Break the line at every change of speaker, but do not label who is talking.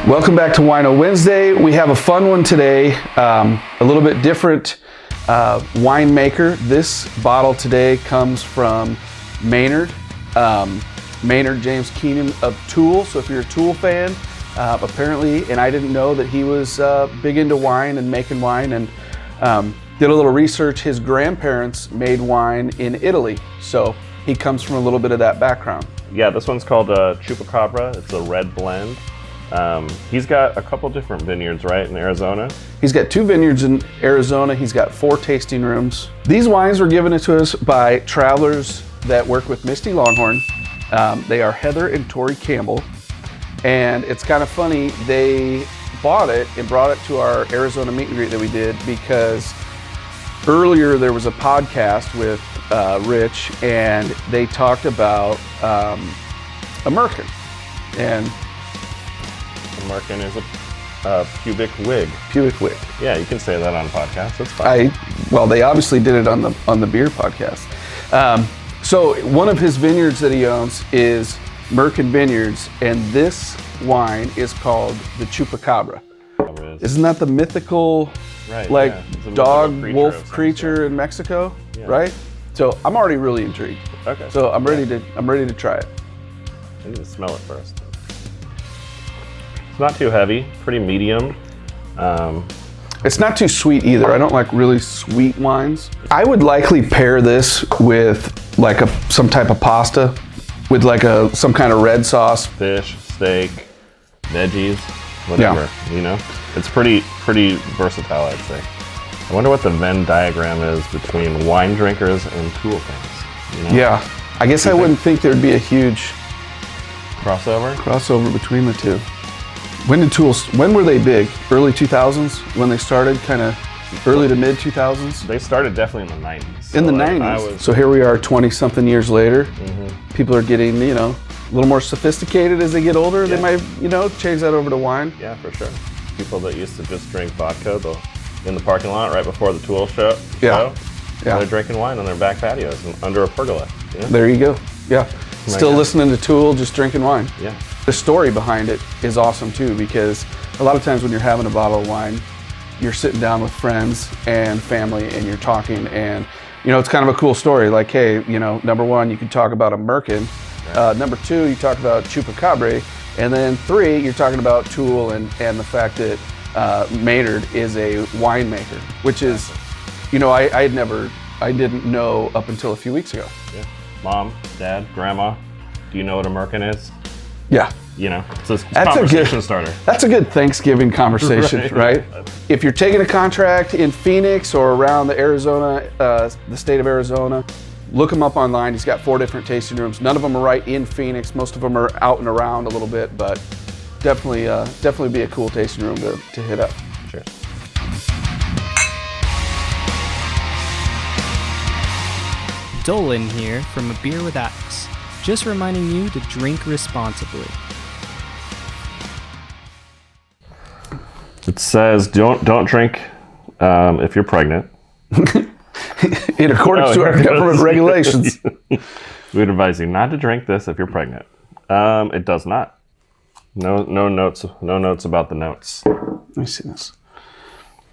Welcome back to Wino Wednesday. We have a fun one today, a little bit different winemaker. This bottle today comes from Maynard, Maynard James Keenan of Tool. So if you're a Tool fan, apparently, and I didn't know that he was big into wine and making wine, and did a little research. His grandparents made wine in Italy, so he comes from a little bit of that background.
Yeah, this one's called Chupacabra. It's a red blend. He's got a couple different vineyards, right, in Arizona?
He's got 2 vineyards in Arizona. He's got 4 tasting rooms. These wines were given to us by travelers that work with Misty Longhorn. They are Heather and Tori Campbell. And it's kind of funny, they bought it and brought it to our Arizona meet and greet that we did because earlier there was a podcast with Rich, and they talked about a Merkin. And
A Merkin is a pubic wig.
Pubic wig.
Yeah, you can say that on podcasts. That's fine.
Well, they obviously did it on the beer podcast. So one of his vineyards that he owns is Merkin Vineyards, and this wine is called the Chupacabra. Isn't that the mythical,
right,
dog,
mythical
wolf creature in Mexico, right? So I'm already really intrigued.
Okay.
So I'm ready to try it.
I need to smell it first. It's not too heavy, pretty medium.
It's not too sweet either. I don't like really sweet wines. I would likely pair this with like some type of pasta, with like some kind of red sauce.
Fish, steak, veggies, whatever, you know? It's pretty versatile, I'd say. I wonder what the Venn diagram is between wine drinkers and Tool fans. You know?
Yeah, I guess I wouldn't think there'd be a huge
crossover
between the two. When were they big? Early 2000s when they started, kind of early to mid 2000s?
They started definitely in the 90s.
In the 90s. So here we are 20 something years later.
Mm-hmm.
People are getting, a little more sophisticated as they get older. Yeah. They might, change that over to wine.
Yeah, for sure. People that used to just drink vodka, in the parking lot right before the Tool show.
Yeah.
They're drinking wine on their back patios and under a pergola. You know?
There you go. Yeah. Still listening to Tool, just drinking wine.
Yeah.
The story behind it is awesome too, because a lot of times when you're having a bottle of wine, you're sitting down with friends and family and you're talking, and it's kind of a cool story. Like, hey, number 1, you can talk about a Merkin. Right. Number 2, you talk about Chupacabra, and then 3, you're talking about Tool and the fact that Maynard is a winemaker, which is, I didn't know up until a few weeks ago.
Yeah. Mom, Dad, Grandma, do you know what a Merkin is?
Yeah.
It's a conversation starter.
That's a good Thanksgiving conversation, right? If you're taking a contract in Phoenix or around the state of Arizona, look him up online. He's got 4 different tasting rooms. None of them are right in Phoenix. Most of them are out and around a little bit, but definitely be a cool tasting room to hit up.
Sure.
Dolan here from A Beer with Axe, just reminding you to drink responsibly.
It says don't drink if you're pregnant.
In accordance to our government regulations.
We'd advise you not to drink this if you're pregnant. It does not. No notes about the notes.
Let me see this.